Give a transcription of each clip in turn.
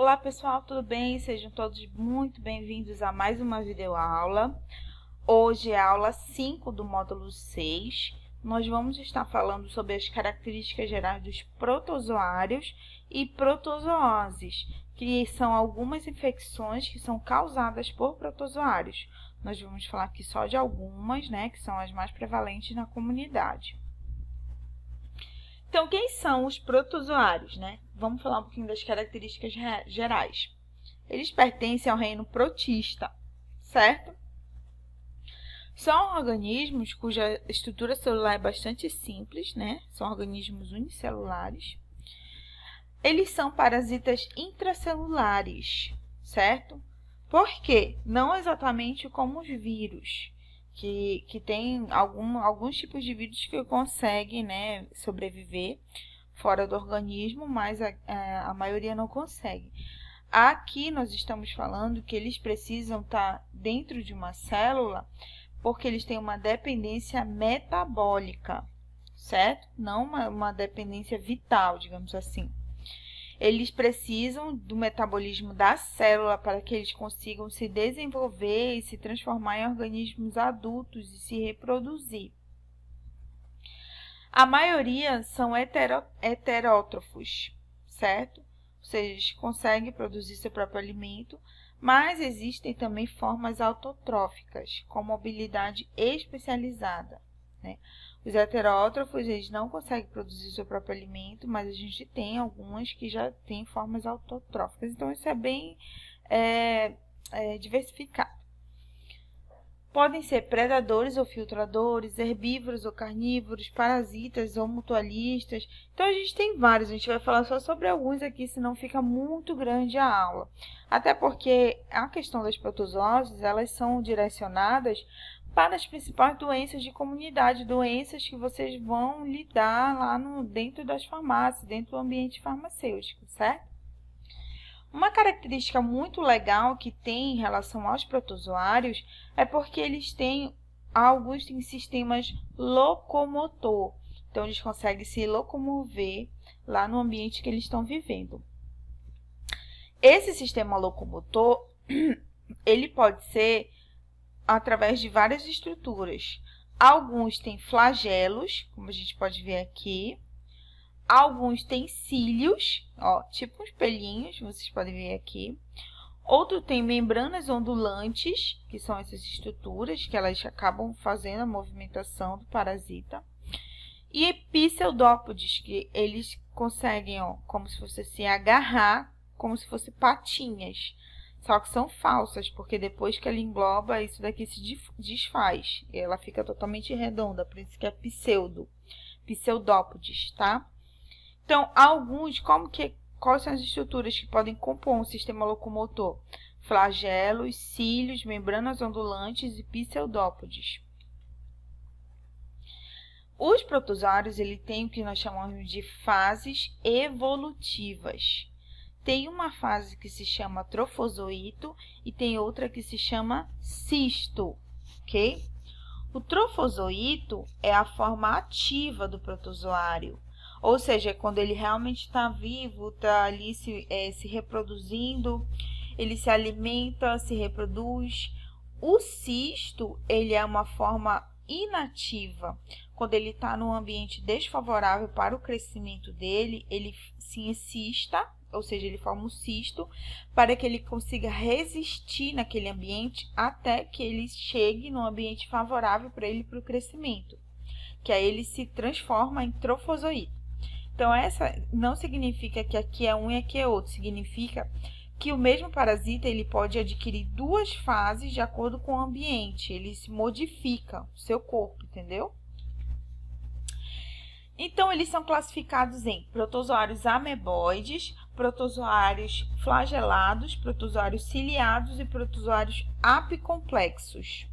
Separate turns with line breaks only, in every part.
Olá pessoal, tudo bem? Sejam todos muito bem-vindos a mais uma videoaula. Hoje é a aula 5 do módulo 6. Nós vamos estar falando sobre as características gerais dos protozoários e protozooses, que são algumas infecções que são causadas por protozoários. Nós vamos falar aqui só de algumas, né, que são as mais prevalentes na comunidade. Então, quem são os protozoários, né? Vamos falar um pouquinho das características gerais. Eles pertencem ao reino protista, certo? São organismos cuja estrutura celular é bastante simples, né? São organismos unicelulares. Eles são parasitas intracelulares, certo? Por quê? Não exatamente como os vírus, que tem alguns tipos de vírus que conseguem, né, sobreviver fora do organismo, mas a maioria não consegue. Aqui nós estamos falando que eles precisam estar dentro de uma célula porque eles têm uma dependência metabólica, certo? Não uma dependência vital, digamos assim. Eles precisam do metabolismo da célula para que eles consigam se desenvolver e se transformar em organismos adultos e se reproduzir. A maioria são heterótrofos, certo? Ou seja, eles conseguem produzir seu próprio alimento, mas existem também formas autotróficas, com mobilidade especializada, né? Os heterótrofos, eles não conseguem produzir seu próprio alimento, mas a gente tem algumas que já têm formas autotróficas. Então, isso é bem diversificado. Podem ser predadores ou filtradores, herbívoros ou carnívoros, parasitas ou mutualistas. Então, a gente tem vários. A gente vai falar só sobre alguns aqui, senão fica muito grande a aula. Até porque a questão das protozooses, elas são direcionadas para as principais doenças de comunidade, doenças que vocês vão lidar lá dentro das farmácias, dentro do ambiente farmacêutico, certo? Uma característica muito legal que tem em relação aos protozoários é porque alguns têm sistemas locomotor. Então, eles conseguem se locomover lá no ambiente que eles estão vivendo. Esse sistema locomotor, ele pode ser através de várias estruturas. Alguns têm flagelos, como a gente pode ver aqui. Alguns têm cílios, ó, tipo uns pelinhos, vocês podem ver aqui. Outro tem membranas ondulantes, que são essas estruturas que elas acabam fazendo a movimentação do parasita. E pseudópodes, que eles conseguem, ó, como se fosse se agarrar, como se fossem patinhas. Só que são falsas, porque depois que ela engloba, isso daqui se desfaz. E ela fica totalmente redonda, por isso que é pseudópodes, tá? Então, quais são as estruturas que podem compor um sistema locomotor? Flagelos, cílios, membranas ondulantes e pseudópodes. Os protozoários, ele tem o que nós chamamos de fases evolutivas. Tem uma fase que se chama trofozoito e tem outra que se chama cisto, ok? O trofozoito é a forma ativa do protozoário, ou seja, é quando ele realmente está vivo, está ali se reproduzindo, ele se alimenta, se reproduz. O cisto, ele é uma forma inativa. Quando ele está num ambiente desfavorável para o crescimento dele, ele se encista, ou seja, ele forma um cisto, para que ele consiga resistir naquele ambiente até que ele chegue num ambiente favorável para ele para o crescimento, que aí ele se transforma em trofozoito. Então, essa não significa que aqui é um e aqui é outro, significa que o mesmo parasita ele pode adquirir duas fases de acordo com o ambiente, ele se modifica o seu corpo, entendeu? Então, eles são classificados em protozoários ameboides, protozoários flagelados, protozoários ciliados e protozoários apicomplexos.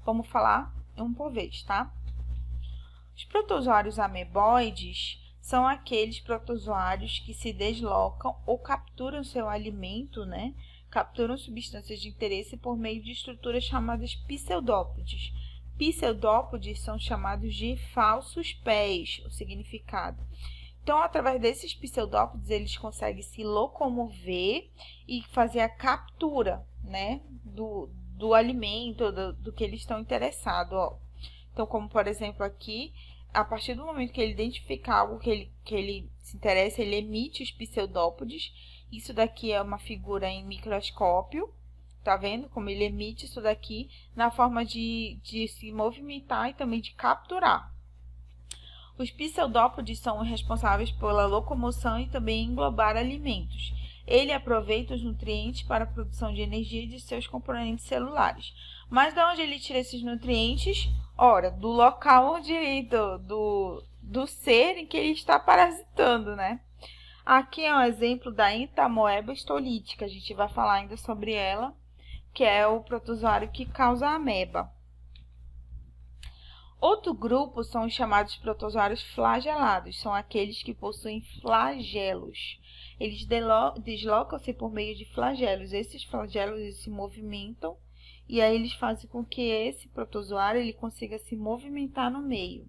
Vamos falar um por vez, tá? Os protozoários ameboides são aqueles protozoários que se deslocam ou capturam seu alimento, né? Capturam substâncias de interesse por meio de estruturas chamadas pseudópodes. Pseudópodes são chamados de falsos pés, o significado, Então, através desses pseudópodes, eles conseguem se locomover e fazer a captura, né, do alimento, do que eles estão interessados, ó. Então, como por exemplo aqui, a partir do momento que ele identifica algo que ele se interessa, ele emite os pseudópodes. Isso daqui é uma figura em microscópio, tá vendo como ele emite isso daqui na forma de se movimentar e também de capturar. Os pseudópodes são responsáveis pela locomoção e também englobar alimentos. Ele aproveita os nutrientes para a produção de energia de seus componentes celulares. Mas de onde ele tira esses nutrientes? Ora, do local onde do ser em que ele está parasitando, né? Aqui é um exemplo da entamoeba estolítica. A gente vai falar ainda sobre ela, que é o protozoário que causa a ameba. Outro grupo são os chamados protozoários flagelados, são aqueles que possuem flagelos. Eles deslocam-se por meio de flagelos. Esses flagelos eles se movimentam e aí eles fazem com que esse protozoário ele consiga se movimentar no meio.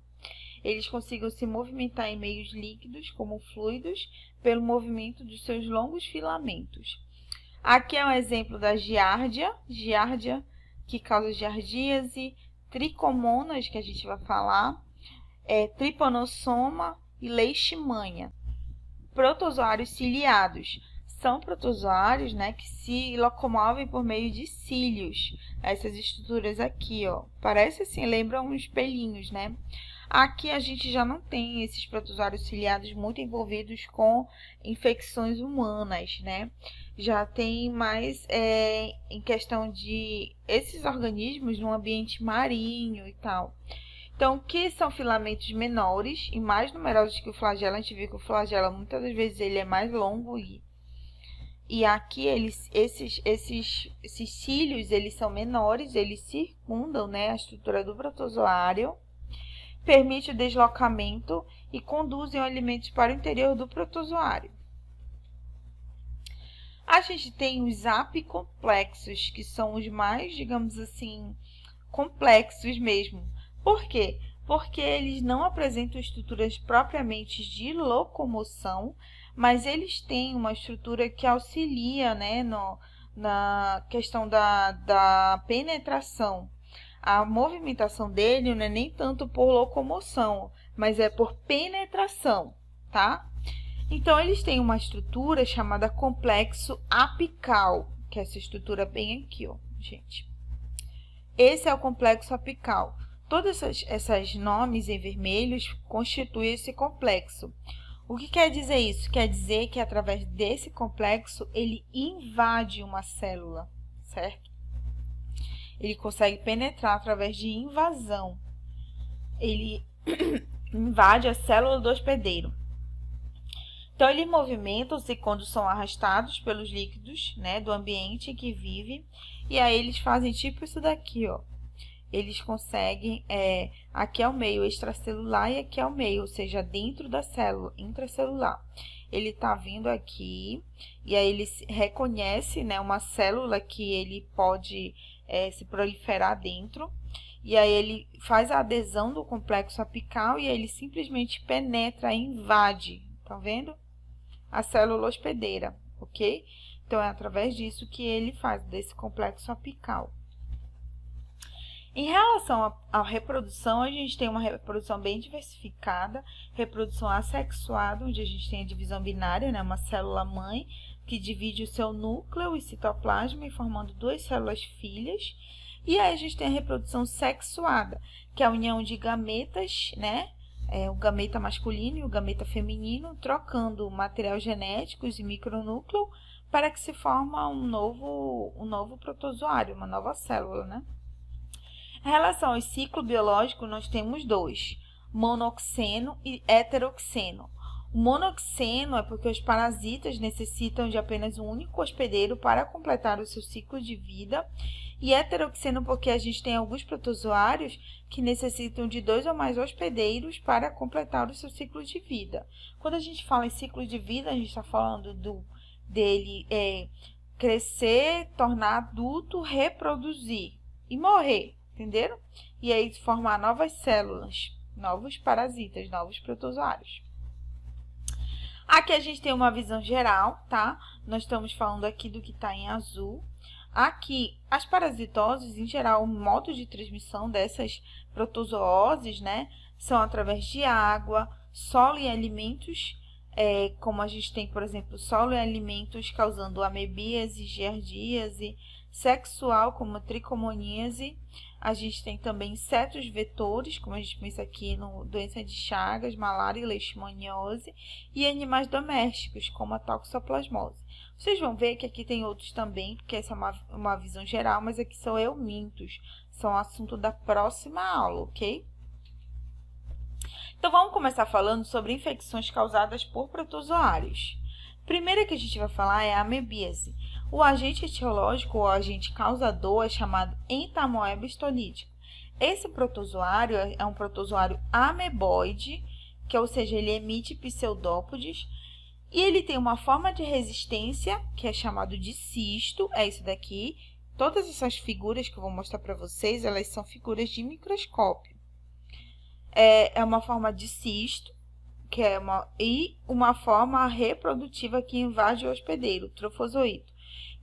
Eles consigam se movimentar em meios líquidos, como fluidos, pelo movimento dos seus longos filamentos. Aqui é um exemplo da giardia que causa giardíase, tricomonas, que a gente vai falar, trypanosoma e leishmania. Protozoários ciliados. São protozoários, né, que se locomovem por meio de cílios. Essas estruturas aqui, ó, parece assim, lembram uns pelinhos, né? Aqui a gente já não tem esses protozoários ciliados muito envolvidos com infecções humanas, né? Já tem mais em questão de esses organismos no ambiente marinho e tal. Então, que são filamentos menores e mais numerosos que o flagelo. A gente vê que o flagelo, muitas das vezes, ele é mais longo e aqui esses cílios, eles são menores, eles circundam, né, a estrutura do protozoário, permite o deslocamento e conduzem o alimento para o interior do protozoário. A gente tem os apicomplexos, que são os mais, digamos assim, complexos mesmo. Por quê? Porque eles não apresentam estruturas propriamente de locomoção, mas eles têm uma estrutura que auxilia, né, na questão da penetração. A movimentação dele não é nem tanto por locomoção, mas é por penetração, tá? Então, eles têm uma estrutura chamada complexo apical, que é essa estrutura bem aqui, ó, gente. Esse é o complexo apical. Todos esses nomes em vermelhos constituem esse complexo. O que quer dizer isso? Quer dizer que através desse complexo ele invade uma célula, certo? Ele consegue penetrar através de invasão. Ele invade a célula do hospedeiro. Então, eles movimentam-se quando são arrastados pelos líquidos, né, do ambiente em que vive. E aí, eles fazem tipo isso daqui, ó. Eles conseguem, aqui é o meio extracelular e aqui é o meio, ou seja, dentro da célula, intracelular. Ele está vindo aqui e aí ele reconhece, né, uma célula que ele pode se proliferar dentro. E aí ele faz a adesão do complexo apical e aí ele simplesmente penetra, invade, tá vendo? A célula hospedeira, ok? Então, é através disso que ele faz, desse complexo apical. Em relação à reprodução, a gente tem uma reprodução bem diversificada, reprodução assexuada, onde a gente tem a divisão binária, né, uma célula-mãe, que divide o seu núcleo e citoplasma, formando duas células filhas. E aí a gente tem a reprodução sexuada, que é a união de gametas, né, o gameta masculino e o gameta feminino, trocando material genéticos e micronúcleo para que se forma um novo protozoário, uma nova célula, né? Em relação ao ciclo biológico, nós temos dois, monoxeno e heteroxeno. O monoxeno é porque os parasitas necessitam de apenas um único hospedeiro para completar o seu ciclo de vida, e heteroxeno porque a gente tem alguns protozoários que necessitam de 2 ou mais hospedeiros para completar o seu ciclo de vida. Quando a gente fala em ciclo de vida, a gente está falando dele crescer, tornar adulto, reproduzir e morrer, entenderam? E aí formar novas células, novos parasitas, novos protozoários. Aqui a gente tem uma visão geral, tá? Nós estamos falando aqui do que está em azul. Aqui, as parasitoses, em geral, o modo de transmissão dessas protozooses, né, são através de água, solo e alimentos, como a gente tem, por exemplo, solo e alimentos causando amebíase, giardíase, sexual, como tricomoníase. A gente tem também insetos vetores, como a gente pensa aqui no doença de Chagas, malária e leishmaniose, e animais domésticos, como a toxoplasmose. Vocês vão ver que aqui tem outros também, porque essa é uma visão geral, mas aqui são eumintos, são assunto da próxima aula, ok? Então, vamos começar falando sobre infecções causadas por protozoários. Primeira que a gente vai falar é a amebíase. O agente etiológico ou agente causador é chamado entamoeba histolítico. Esse protozoário é um protozoário ameboide, ou seja, ele emite pseudópodes, e ele tem uma forma de resistência, que é chamado de cisto, é isso daqui. Todas essas figuras que eu vou mostrar para vocês, elas são figuras de microscópio. É uma forma de cisto, e uma forma reprodutiva que invade o hospedeiro, trofozoito.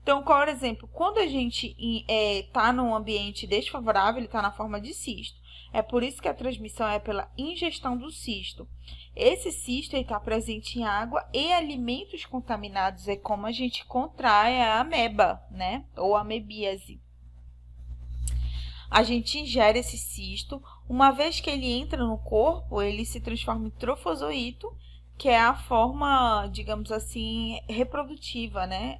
Então, qual é o exemplo? Quando a gente está num ambiente desfavorável, ele está na forma de cisto. É por isso que a transmissão é pela ingestão do cisto. Esse cisto está presente em água e alimentos contaminados. É como a gente contrai a ameba, né? Ou amebíase. A gente ingere esse cisto. Uma vez que ele entra no corpo, ele se transforma em trofozoito, que é a forma, digamos assim, reprodutiva, né?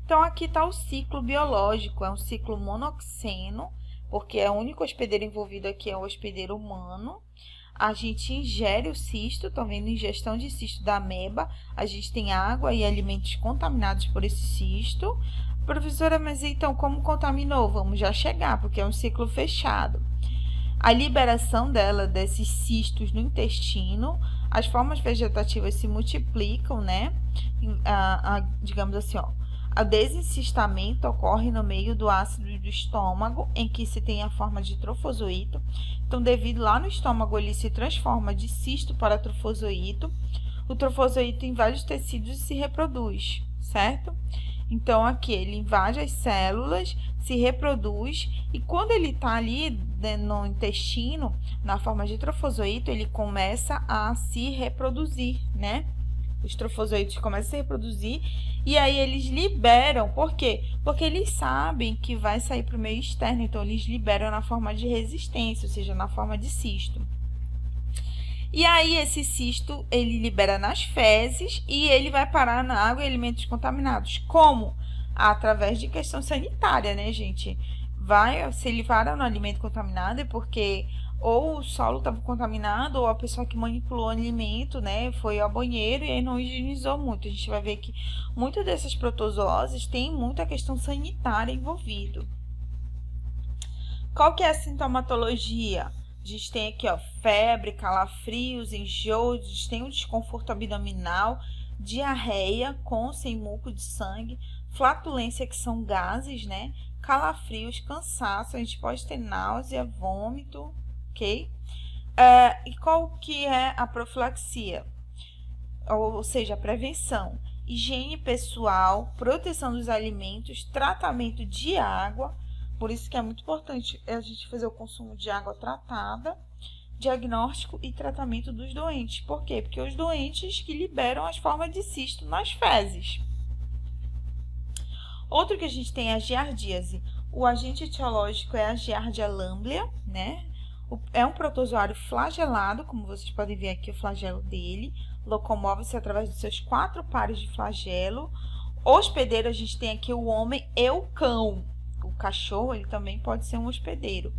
Então, aqui está o ciclo biológico, é um ciclo monoxeno, porque o único hospedeiro envolvido aqui é o hospedeiro humano. A gente ingere o cisto, estão vendo? Ingestão de cisto da ameba. A gente tem água e alimentos contaminados por esse cisto. Professora, mas então como contaminou? Vamos já chegar, porque é um ciclo fechado. A liberação desses cistos no intestino, as formas vegetativas se multiplicam, né? Digamos assim, ó. O desencistamento ocorre no meio do ácido do estômago, em que se tem a forma de trofozoito. Então, devido lá no estômago, ele se transforma de cisto para trofozoito. O trofozoito invade os tecidos e se reproduz, certo? Então, aqui ele invade as células, se reproduz, e quando ele está ali no intestino, na forma de trofozoito, ele começa a se reproduzir, né? Os trofozoitos começam a se reproduzir e aí eles liberam. Por quê? Porque eles sabem que vai sair para o meio externo, então eles liberam na forma de resistência, ou seja, na forma de cisto. E aí esse cisto ele libera nas fezes e ele vai parar na água e alimentos contaminados. Como? Através de questão sanitária, né, gente? Se ele para no alimento contaminado é porque ou o solo estava contaminado, ou a pessoa que manipulou o alimento, né, foi ao banheiro e aí não higienizou muito. A gente vai ver que muitas dessas protozooses têm muita questão sanitária envolvida. Qual que é a sintomatologia? A gente tem aqui, ó, febre, calafrios, enjoo, a gente tem um desconforto abdominal, diarreia com sem muco de sangue, flatulência, que são gases, né, calafrios, cansaço, a gente pode ter náusea, vômito, ok? E qual que é a profilaxia? Ou seja, a prevenção, higiene pessoal, proteção dos alimentos, tratamento de água. Por isso que é muito importante a gente fazer o consumo de água tratada, diagnóstico e tratamento dos doentes. Por quê? Porque os doentes que liberam as formas de cisto nas fezes. Outro que a gente tem é a giardíase. O agente etiológico é a Giardia lamblia, né? É um protozoário flagelado, como vocês podem ver aqui o flagelo dele. Locomove-se através dos seus 4 pares de flagelo. Hospedeiro, a gente tem aqui o homem e o cão. O cachorro, ele também pode ser um hospedeiro.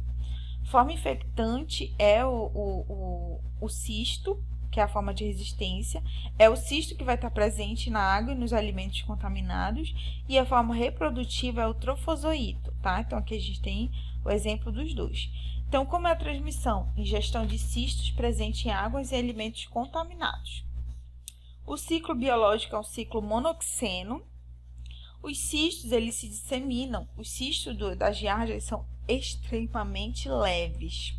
Forma infectante é o cisto, que é a forma de resistência. É o cisto que vai estar presente na água e nos alimentos contaminados. E a forma reprodutiva é o trofozoito, tá? Então, aqui a gente tem o exemplo dos dois. Então, como é a transmissão? Ingestão de cistos presente em águas e alimentos contaminados. O ciclo biológico é um ciclo monoxeno. Os cistos, eles se disseminam. Os cistos das giardias são extremamente leves.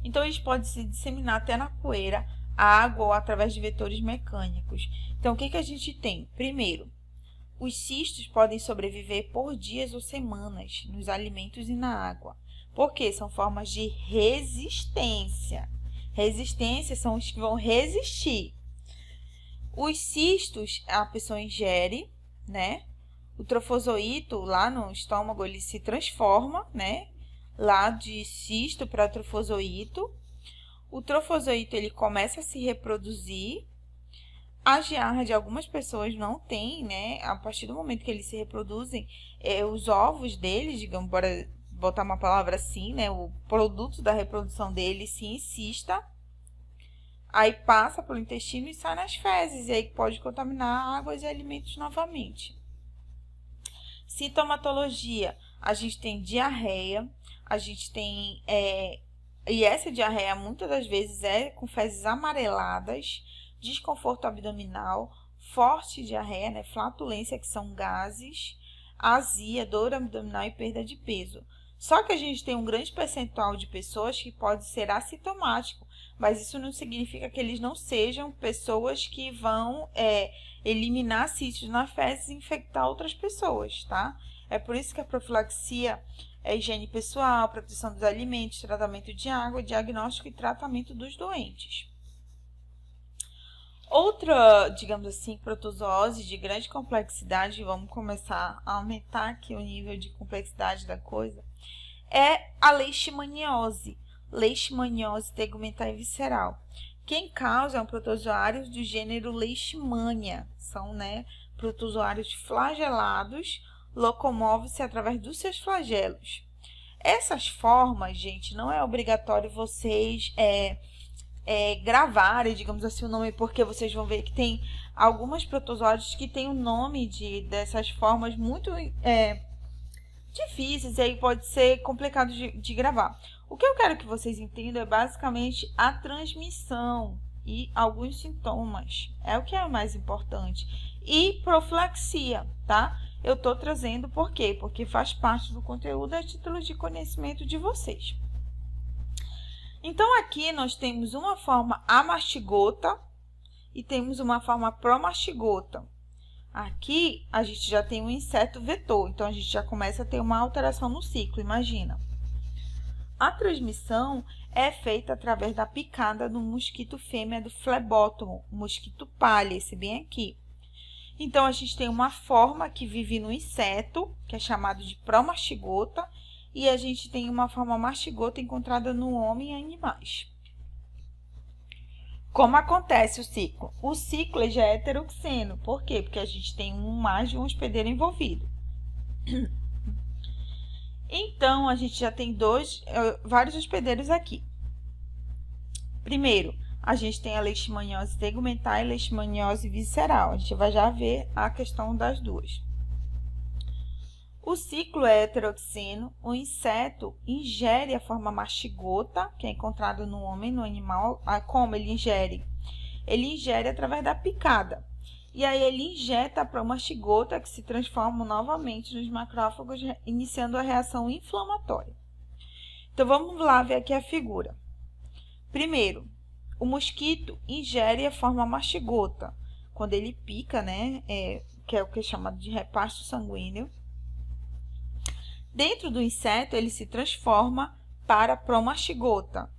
Então, eles podem se disseminar até na poeira, água ou através de vetores mecânicos. Então, o que a gente tem? Primeiro, os cistos podem sobreviver por dias ou semanas nos alimentos e na água. Por quê? São formas de resistência. Resistência são os que vão resistir. Os cistos, a pessoa ingere, né? O trofozoito, lá no estômago, ele se transforma, né? Lá de cisto para trofozoito. O trofozoito, ele começa a se reproduzir. A giarra de algumas pessoas não tem, né? A partir do momento que eles se reproduzem, os ovos deles, digamos, bora botar uma palavra assim, né? O produto da reprodução deles se incista. Aí passa pelo intestino e sai nas fezes, e aí pode contaminar águas e alimentos novamente. Sintomatologia, a gente tem diarreia, a gente tem, e essa diarreia muitas das vezes é com fezes amareladas, desconforto abdominal, forte diarreia, né, flatulência, que são gases, azia, dor abdominal e perda de peso. Só que a gente tem um grande percentual de pessoas que pode ser assintomático, mas isso não significa que eles não sejam pessoas que vão eliminar cistos na fezes e infectar outras pessoas, tá? É por isso que a profilaxia é higiene pessoal, proteção dos alimentos, tratamento de água, diagnóstico e tratamento dos doentes. Outra, digamos assim, protozoose de grande complexidade, vamos começar a aumentar aqui o nível de complexidade da coisa, é a leishmaniose. Leishmaniose tegumentar e visceral. Quem causa é um protozoário do gênero Leishmania. São, né, protozoários flagelados, locomovem-se através dos seus flagelos. Essas formas, gente, não é obrigatório vocês gravarem, digamos assim, o nome, porque vocês vão ver que tem algumas protozoários que tem o nome dessas formas muito difíceis, e aí pode ser complicado de gravar. O que eu quero que vocês entendam é basicamente a transmissão e alguns sintomas. É o que é mais importante. E profilaxia, tá? Eu tô trazendo por quê? Porque faz parte do conteúdo a título de conhecimento de vocês. Então, aqui nós temos uma forma amastigota e temos uma forma promastigota. Aqui, a gente já tem um inseto vetor, então a gente já começa a ter uma alteração no ciclo, imagina. A transmissão é feita através da picada do mosquito fêmea do flebótomo, mosquito palha, esse bem aqui. Então, a gente tem uma forma que vive no inseto, que é chamado de promastigota, e a gente tem uma forma mastigota encontrada no homem e animais. Como acontece o ciclo? O ciclo já é heteroxeno. Por quê? Porque a gente tem mais de um hospedeiro envolvido. Então, a gente já tem vários hospedeiros aqui. Primeiro, a gente tem a leishmaniose tegumentar e leishmaniose visceral. A gente vai já ver a questão das duas. O ciclo é heteroxeno. O inseto ingere a forma mastigota, que é encontrada no homem, no animal. Como ele ingere? Ele ingere através da picada. E aí ele injeta a promastigota, que se transforma novamente nos macrófagos, iniciando a reação inflamatória. Então, vamos lá ver aqui a figura. Primeiro, o mosquito ingere a forma mastigota. Quando ele pica, né, que é o que é chamado de repasto sanguíneo. Dentro do inseto, ele se transforma para promastigota.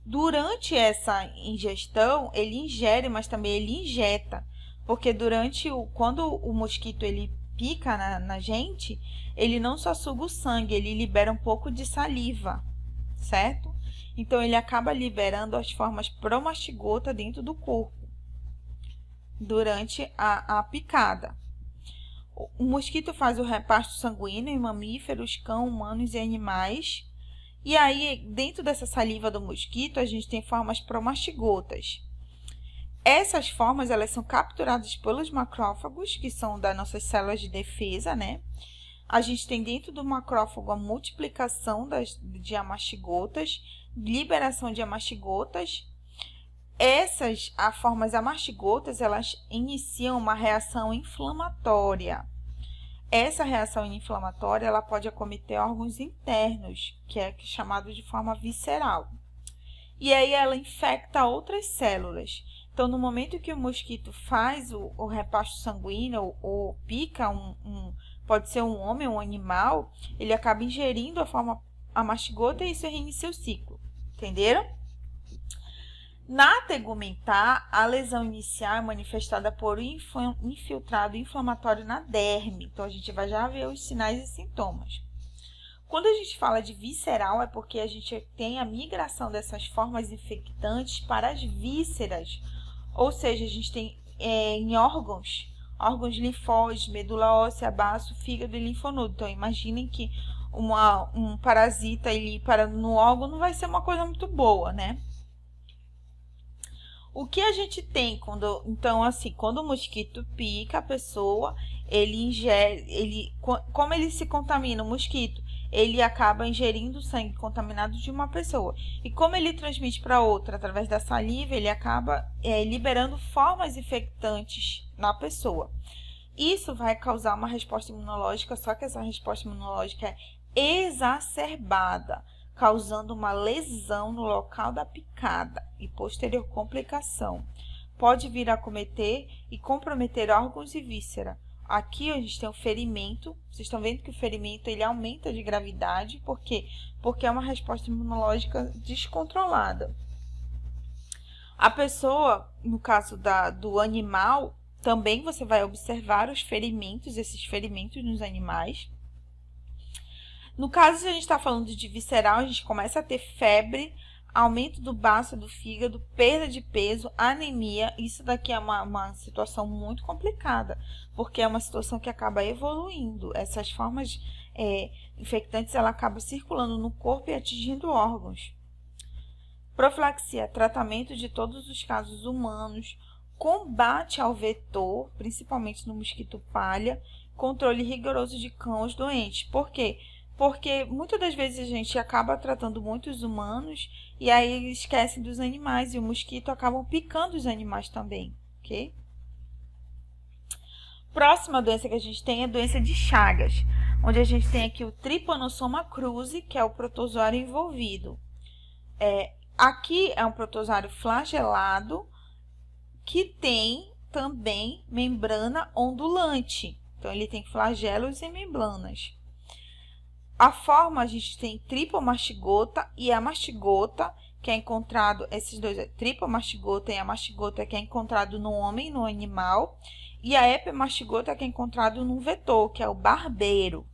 Durante essa ingestão, ele ingere, mas também ele injeta. Porque quando o mosquito ele pica na gente, ele não só suga o sangue, ele libera um pouco de saliva, certo? Então, ele acaba liberando as formas promastigota dentro do corpo, durante a picada. O mosquito faz o repasto sanguíneo em mamíferos, cão, humanos e animais. E aí, dentro dessa saliva do mosquito, a gente tem formas promastigotas. Essas formas, elas são capturadas pelos macrófagos, que são das nossas células de defesa, né? A gente tem dentro do macrófago a multiplicação de amastigotas, liberação de amastigotas. Essas formas amastigotas, elas iniciam uma reação inflamatória. Essa reação inflamatória, ela pode acometer órgãos internos, que é chamado de forma visceral. e aí ela infecta outras células. Então, no momento que o mosquito faz o repasto sanguíneo ou pica pode ser um homem ou um animal, ele acaba ingerindo a mastigota e isso reinicia o ciclo. Entenderam? Na tegumentar, a lesão inicial é manifestada por infiltrado inflamatório na derme. Então, a gente vai já ver os sinais e sintomas. Quando a gente fala de visceral, é porque a gente tem a migração dessas formas infectantes para as vísceras. Ou seja, a gente tem em órgãos linfóides, medula óssea, baço, fígado e linfonodo. Então, imaginem que um parasita ali parando no órgão não vai ser uma coisa muito boa, né? O que a gente tem quando o mosquito pica a pessoa, como ele se contamina, o mosquito, ele acaba ingerindo sangue contaminado de uma pessoa. E como ele transmite para outra através da saliva, ele acaba liberando formas infectantes na pessoa. Isso vai causar uma resposta imunológica, só que essa resposta imunológica é exacerbada, causando uma lesão no local da picada e posterior complicação. Pode vir a acometer e comprometer órgãos e víscera. Aqui a gente tem o ferimento. Vocês estão vendo que o ferimento ele aumenta de gravidade. Por quê? Porque é uma resposta imunológica descontrolada. A pessoa, no caso do animal, também você vai observar os ferimentos, esses ferimentos nos animais. No caso, se a gente está falando de visceral, a gente começa a ter febre, aumento do baço, do fígado, perda de peso, anemia. Isso daqui é uma situação muito complicada, porque é uma situação que acaba evoluindo. Essas formas infectantes, ela acaba circulando no corpo e atingindo órgãos. Profilaxia, tratamento de todos os casos humanos, combate ao vetor, principalmente no mosquito palha, controle rigoroso de cães doentes. Por quê? Porque muitas das vezes a gente acaba tratando muitos humanos e aí esquecem dos animais e o mosquito acaba picando os animais também, ok? Próxima doença que a gente tem é a doença de Chagas, onde a gente tem aqui o Trypanosoma cruzi, que é o protozoário envolvido. Aqui é um protozoário flagelado que tem também membrana ondulante. Então, ele tem flagelos e membranas. A forma, a gente tem tripomastigota e a mastigota, que é encontrado, esses dois, tripomastigota e a mastigota, que é encontrado no homem, no animal, e a epimastigota, que é encontrado no vetor, que é o barbeiro.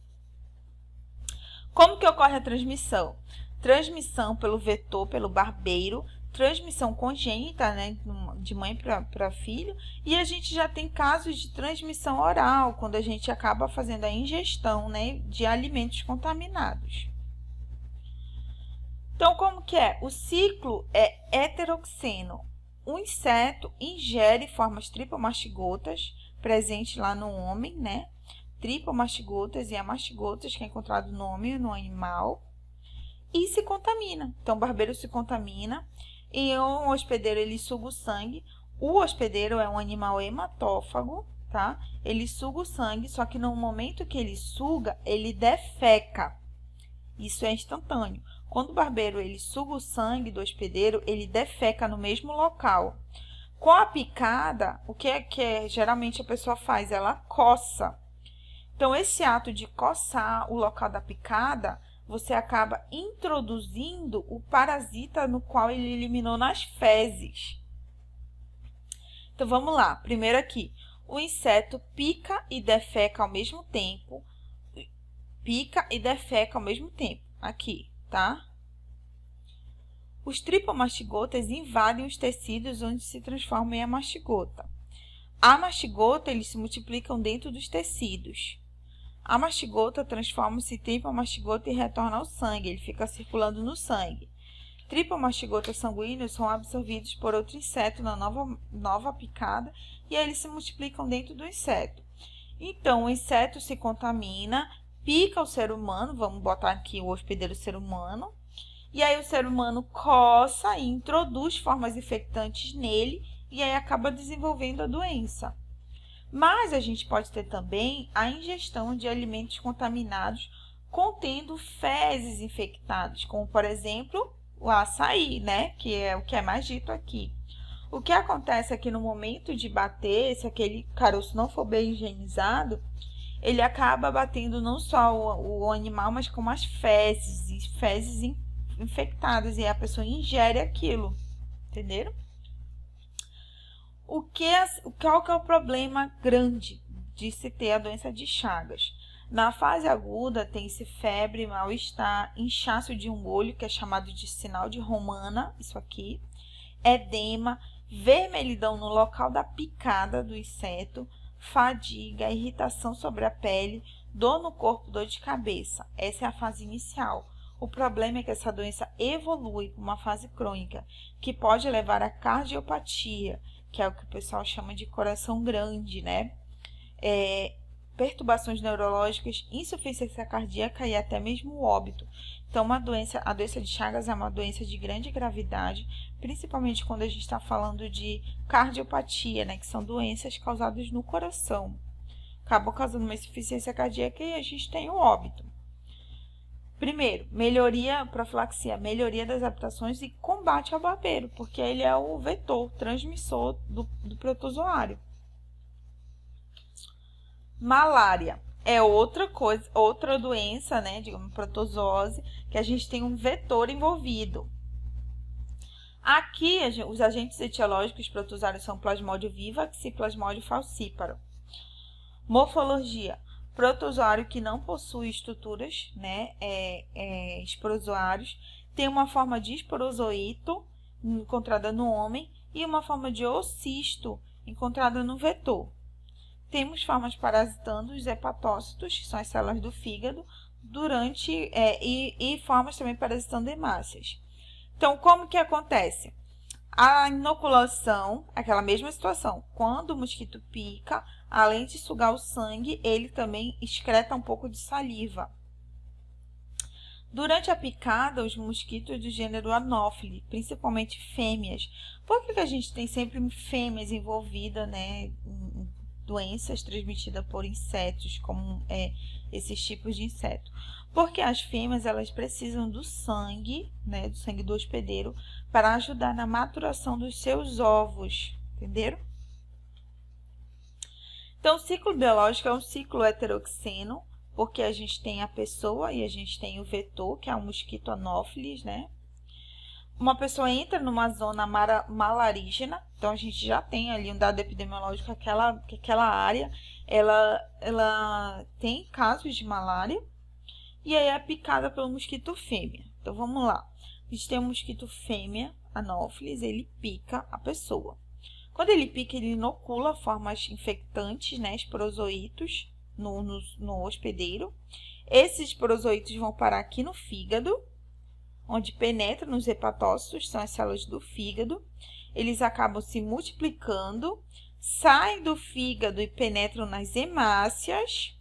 Como que ocorre a transmissão? Transmissão pelo vetor, pelo barbeiro, transmissão congênita, né, de mãe para filho, e a gente já tem casos de transmissão oral, quando a gente acaba fazendo a ingestão, né, de alimentos contaminados. Então, como que é? O ciclo é heteroxeno. O inseto ingere formas tripomastigotas, presente lá no homem, né, tripomastigotas e amastigotas, que é encontrado no homem e no animal, e se contamina. Então, o barbeiro se contamina. E um hospedeiro, ele suga o sangue. O hospedeiro é um animal hematófago, tá? Ele suga o sangue, só que no momento que ele suga, ele defeca. Isso é instantâneo. Quando o barbeiro ele suga o sangue do hospedeiro, ele defeca no mesmo local. Com a picada, o que geralmente a pessoa faz? Ela coça. Então, esse ato de coçar o local da picada, você acaba introduzindo o parasita no qual ele eliminou nas fezes. Então, vamos lá. Primeiro aqui, o inseto pica e defeca ao mesmo tempo. Pica e defeca ao mesmo tempo. Aqui, tá? Os tripomastigotas invadem os tecidos onde se transformam em a mastigota. A mastigota, eles se multiplicam dentro dos tecidos. A mastigota transforma-se em tripomastigota e retorna ao sangue. Ele fica circulando no sangue. Tripomastigotas sanguíneos são absorvidos por outro inseto na nova picada e aí eles se multiplicam dentro do inseto. Então, o inseto se contamina, pica o ser humano, vamos botar aqui o hospedeiro ser humano, e aí o ser humano coça e introduz formas infectantes nele e aí acaba desenvolvendo a doença. Mas a gente pode ter também a ingestão de alimentos contaminados contendo fezes infectadas, como, por exemplo, o açaí, né? Que é o que é mais dito aqui. O que acontece é que no momento de bater, se aquele caroço não for bem higienizado, ele acaba batendo não só o animal, mas como as fezes, e fezes infectadas, e a pessoa ingere aquilo, entenderam? Qual que é o problema grande de se ter a doença de Chagas? Na fase aguda, tem-se febre, mal-estar, inchaço de um olho, que é chamado de sinal de Romana, isso aqui, edema, vermelhidão no local da picada do inseto, fadiga, irritação sobre a pele, dor no corpo, dor de cabeça. Essa é a fase inicial. O problema é que essa doença evolui para uma fase crônica, que pode levar a cardiopatia, que é o que o pessoal chama de coração grande, né? Perturbações neurológicas, insuficiência cardíaca e até mesmo o óbito. Então, a doença de Chagas é uma doença de grande gravidade, principalmente quando a gente está falando de cardiopatia, né, que são doenças causadas no coração. Acabam causando uma insuficiência cardíaca e a gente tem o óbito. Primeiro, profilaxia, melhoria das adaptações e combate ao barbeiro, porque ele é o vetor, transmissor do protozoário. Malária é outra doença, né, digamos, protozoose, que a gente tem um vetor envolvido. Aqui, os agentes etiológicos protozoários são Plasmodium vivax e Plasmodium falciparum. Morfologia: protozoário que não possui estruturas, né, esporozoários, tem uma forma de esporozoito, encontrada no homem, e uma forma de oocisto, encontrada no vetor. Temos formas parasitando os hepatócitos, que são as células do fígado, e formas também parasitando hemácias. Então, como que acontece? A inoculação, aquela mesma situação. Quando o mosquito pica, além de sugar o sangue, ele também excreta um pouco de saliva. Durante a picada, os mosquitos do gênero Anopheles, principalmente fêmeas. Por que a gente tem sempre fêmeas envolvidas, né, em doenças transmitidas por insetos, como esses tipos de inseto? Porque as fêmeas, elas precisam do sangue, né, do sangue do hospedeiro, para ajudar na maturação dos seus ovos, entenderam? Então, o ciclo biológico é um ciclo heteroxeno, porque a gente tem a pessoa e a gente tem o vetor, que é o mosquito Anopheles, né? Uma pessoa entra numa zona malarígena, então a gente já tem ali um dado epidemiológico que aquela área, ela tem casos de malária, e aí é picada pelo mosquito fêmea. Então, vamos lá. A gente tem um mosquito fêmea, Anopheles, ele pica a pessoa. Quando ele pica, ele inocula formas infectantes, né, esporozoítos, no hospedeiro. Esses esporozoítos vão parar aqui no fígado, onde penetram nos hepatócitos, são as células do fígado. Eles acabam se multiplicando, saem do fígado e penetram nas hemácias.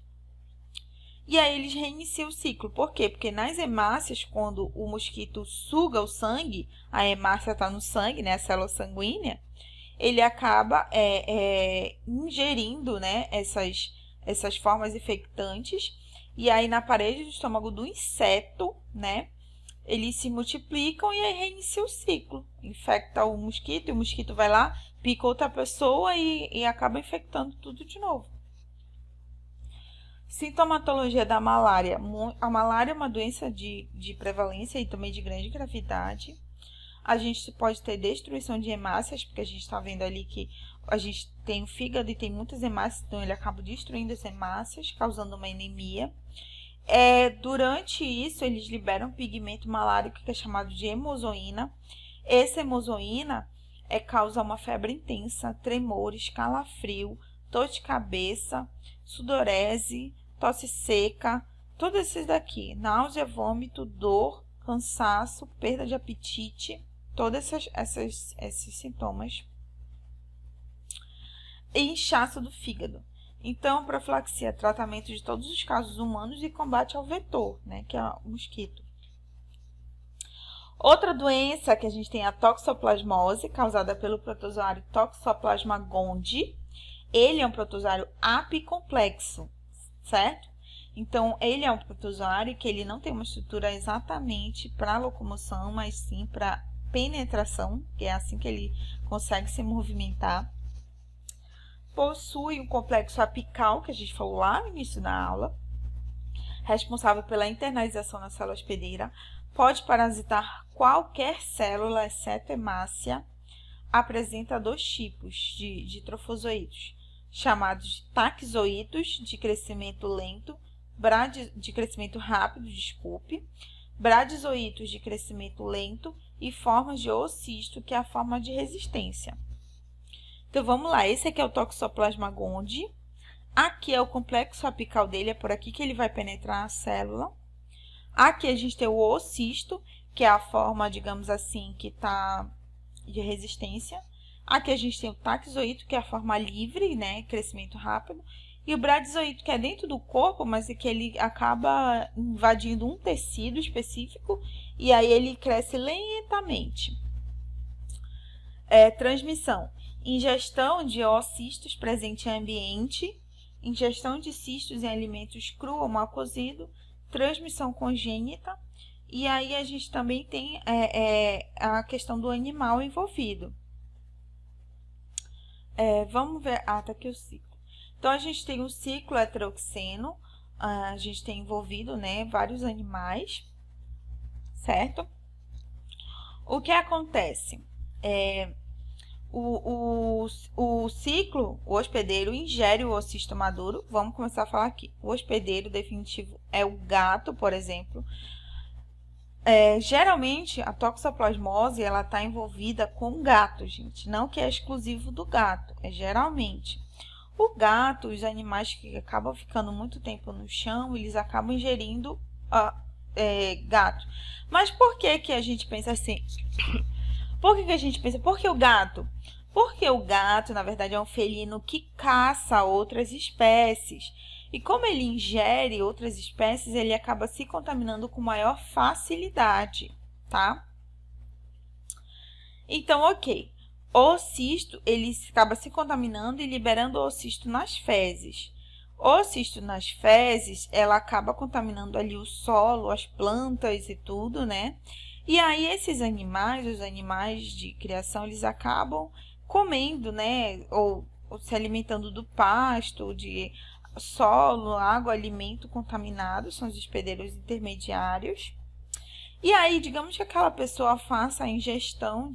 E aí eles reiniciam o ciclo. Por quê? Porque nas hemácias, quando o mosquito suga o sangue, a hemácia está no sangue, né, a célula sanguínea, ele acaba ingerindo, né, essas formas infectantes. E aí na parede do estômago do inseto, né, eles se multiplicam e aí reinicia o ciclo. Infecta o mosquito e o mosquito vai lá, pica outra pessoa e acaba infectando tudo de novo. Sintomatologia da malária. A malária é uma doença de prevalência e também de grande gravidade. A gente pode ter destruição de hemácias, porque a gente está vendo ali que a gente tem o fígado e tem muitas hemácias, então ele acaba destruindo as hemácias, causando uma anemia. Durante isso, eles liberam pigmento malárico, que é chamado de hemozoína. Essa hemozoína causa uma febre intensa, tremores, calafrio, dor de cabeça, sudorese, tosse seca, todos esses daqui, náusea, vômito, dor, cansaço, perda de apetite, todos esses sintomas. E inchaço do fígado. Então, profilaxia, tratamento de todos os casos humanos e combate ao vetor, né, que é o mosquito. Outra doença que a gente tem é a toxoplasmose, causada pelo protozoário Toxoplasma gondii. Ele é um protozoário apicomplexo, certo? Então, ele é um protozoário que ele não tem uma estrutura exatamente para locomoção, mas sim para penetração, que é assim que ele consegue se movimentar. Possui um complexo apical, que a gente falou lá no início da aula, responsável pela internalização na célula hospedeira. Pode parasitar qualquer célula, exceto hemácia. Apresenta 2 tipos de trofozoítos, chamados de taxoítos, de crescimento lento, de crescimento rápido, bradizoítos de crescimento lento e formas de oocisto, que é a forma de resistência. Então, vamos lá. Esse aqui é o Toxoplasma gondii. Aqui é o complexo apical dele, é por aqui que ele vai penetrar a célula. Aqui a gente tem o oocisto, que é a forma, digamos assim, que está de resistência. Aqui a gente tem o taxoíto, que é a forma livre, né, crescimento rápido. E o bradizoíto, que é dentro do corpo, mas é que ele acaba invadindo um tecido específico e aí ele cresce lentamente. Transmissão. Ingestão de oocistos presente em ambiente, ingestão de cistos em alimentos cru ou mal cozido, transmissão congênita, e aí a gente também tem a questão do animal envolvido. Vamos ver, tá aqui o ciclo. Então, a gente tem o ciclo heteroxeno, a gente tem envolvido, né, vários animais, certo? O que acontece? O ciclo, o hospedeiro ingere o oocisto maduro. Vamos começar a falar aqui. O hospedeiro definitivo é o gato, por exemplo. Geralmente, a toxoplasmose, ela está envolvida com o gato, gente. Não que é exclusivo do gato, é geralmente. O gato, os animais que acabam ficando muito tempo no chão, eles acabam ingerindo gato. Mas por que que a gente pensa assim? Por que a gente pensa? Por que o gato? Porque o gato, na verdade, é um felino que caça outras espécies. E como ele ingere outras espécies, ele acaba se contaminando com maior facilidade, tá? Então, ok. O oocisto, ele acaba se contaminando e liberando o oocisto nas fezes. O oocisto nas fezes, ela acaba contaminando ali o solo, as plantas e tudo, né? E aí, esses animais, os animais de criação, eles acabam comendo, né? Ou se alimentando do pasto, de solo, água, alimento contaminado, são os hospedeiros intermediários. E aí, digamos que aquela pessoa faça a ingestão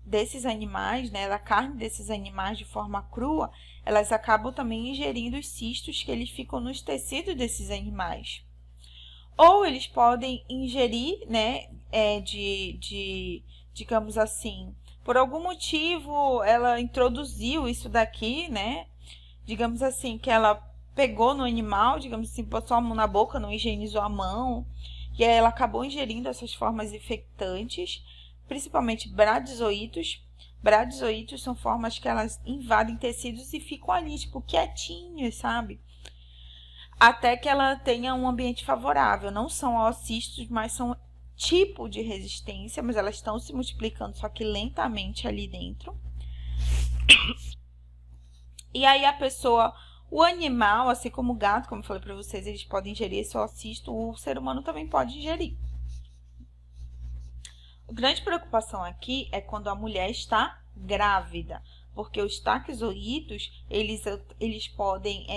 desses animais, né, da carne desses animais de forma crua, elas acabam também ingerindo os cistos que eles ficam nos tecidos desses animais. Ou eles podem ingerir, né, digamos assim, por algum motivo ela introduziu isso daqui, né, digamos assim, que ela pegou no animal, digamos assim, botou a mão na boca, não higienizou a mão, e aí ela acabou ingerindo essas formas infectantes, principalmente bradizoítos. Bradizoítos são formas que elas invadem tecidos e ficam ali, tipo, quietinhos, sabe? Até que ela tenha um ambiente favorável. Não são oocistos, mas são tipo de resistência, mas elas estão se multiplicando, só que lentamente ali dentro. E aí a pessoa, o animal, assim como o gato, como eu falei para vocês, eles podem ingerir esse oocisto, o ser humano também pode ingerir. A grande preocupação aqui é quando a mulher está grávida, porque os taxoítos, eles podem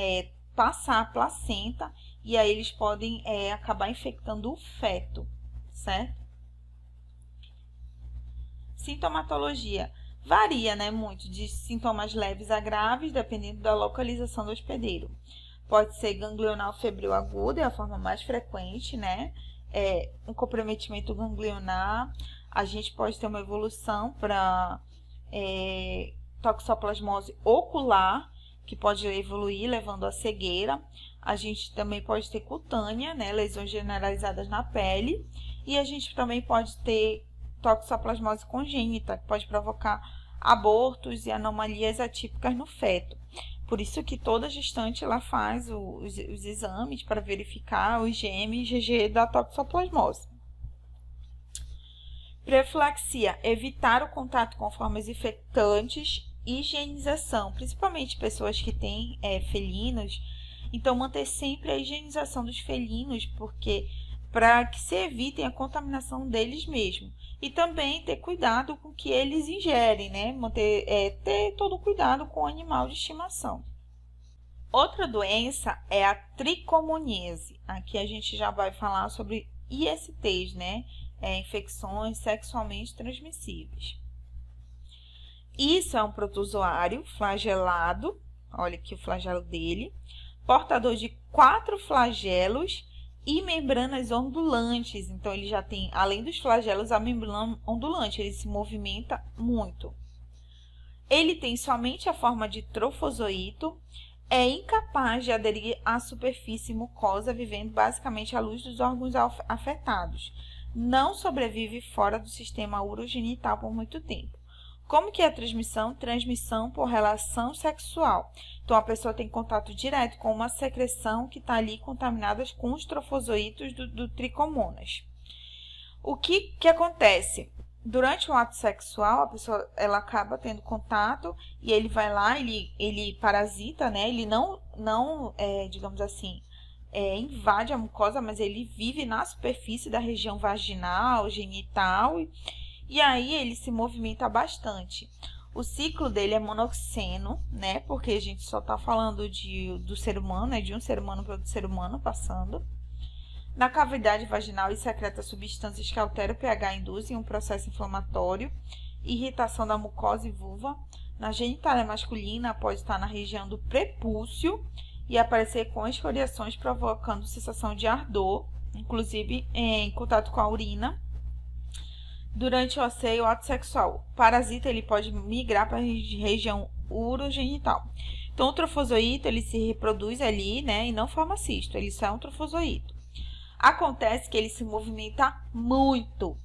passar a placenta e aí eles podem acabar infectando o feto, certo? Sintomatologia. Varia, né, muito, de sintomas leves a graves, dependendo da localização do hospedeiro. Pode ser ganglional febril aguda, é a forma mais frequente, né? Um comprometimento ganglionar. A gente pode ter uma evolução para toxoplasmose ocular, que pode evoluir levando à cegueira. A gente também pode ter cutânea, né, lesões generalizadas na pele. E a gente também pode ter toxoplasmose congênita, que pode provocar abortos e anomalias atípicas no feto. Por isso que toda gestante ela faz os exames para verificar o IgM e IgG da toxoplasmose. Profilaxia, evitar o contato com formas infectantes. Higienização, principalmente pessoas que têm felinos, Então, manter sempre a higienização dos felinos, porque para que se evitem a contaminação deles mesmos. E também ter cuidado com o que eles ingerem, né? Ter todo o cuidado com o animal de estimação. Outra doença é a tricomoníase. Aqui a gente já vai falar sobre ISTs, né? Infecções sexualmente transmissíveis. Isso é um protozoário flagelado, olha aqui o flagelo dele, portador de 4 flagelos e membranas ondulantes. Então, ele já tem, além dos flagelos, a membrana ondulante, ele se movimenta muito. Ele tem somente a forma de trofozoito, é incapaz de aderir à superfície mucosa, vivendo basicamente à luz dos órgãos afetados. Não sobrevive fora do sistema urogenital por muito tempo. Como que é a transmissão? Transmissão por relação sexual. Então, a pessoa tem contato direto com uma secreção que está ali contaminada com os trofozoitos do tricomonas. O que acontece? Durante o ato sexual, a pessoa ela acaba tendo contato e ele vai lá, ele parasita, né? Ele não digamos assim, invade a mucosa, mas ele vive na superfície da região vaginal, genital, e aí ele se movimenta bastante. O ciclo dele é monoxeno, né? Porque a gente só está falando do ser humano, né? De um ser humano para outro ser humano passando. Na cavidade vaginal, ele secreta substâncias que alteram o pH e induzem um processo inflamatório, irritação da mucosa e vulva. Na genitália masculina, pode estar na região do prepúcio e aparecer com escoriações, provocando sensação de ardor, inclusive em contato com a urina. Durante o asseio, o ato sexual, o parasita ele pode migrar para a região urogenital. Então, o trofozoito ele se reproduz ali, né, e não forma cisto, ele só é um trofozoito. Acontece que ele se movimenta muito,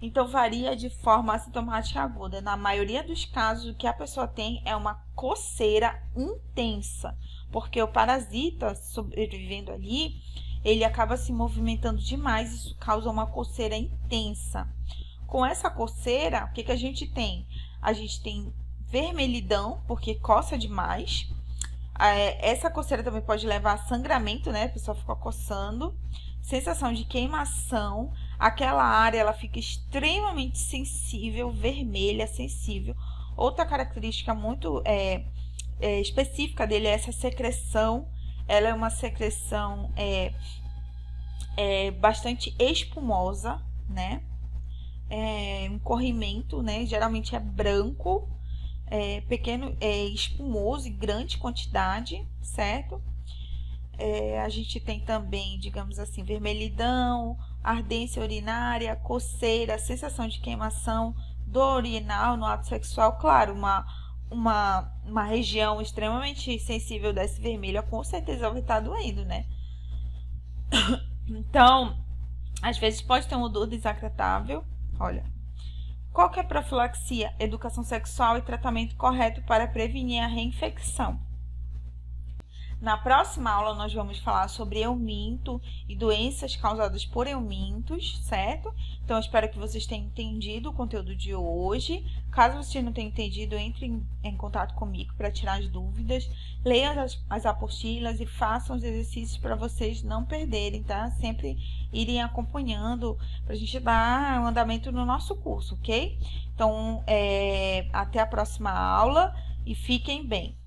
então varia de forma assintomática aguda. Na maioria dos casos, o que a pessoa tem é uma coceira intensa, porque o parasita sobrevivendo ali, ele acaba se movimentando demais, isso causa uma coceira intensa. Com essa coceira, o que a gente tem? A gente tem vermelhidão, porque coça demais. Essa coceira também pode levar a sangramento, né? A pessoa fica coçando. Sensação de queimação. Aquela área ela fica extremamente sensível, vermelha, sensível. Outra característica muito específica dele é essa secreção. Ela é uma secreção bastante espumosa, né? Um corrimento, né? Geralmente é branco, pequeno, espumoso e grande quantidade, certo? A gente tem também, digamos assim, vermelhidão, ardência urinária, coceira, sensação de queimação, dor urinal no ato sexual. Claro, uma região extremamente sensível desse vermelho, com certeza vai estar doendo, né? Então, às vezes pode ter um odor desagradável. Olha, qual que é a profilaxia? Educação sexual e tratamento correto para prevenir a reinfecção. Na próxima aula, nós vamos falar sobre euminto e doenças causadas por eumintos, certo? Então, eu espero que vocês tenham entendido o conteúdo de hoje. Caso vocês não tenham entendido, entre em contato comigo para tirar as dúvidas. Leiam as apostilas e façam os exercícios para vocês não perderem, tá? Sempre irem acompanhando para a gente dar um andamento no nosso curso, ok? Então, até a próxima aula e fiquem bem.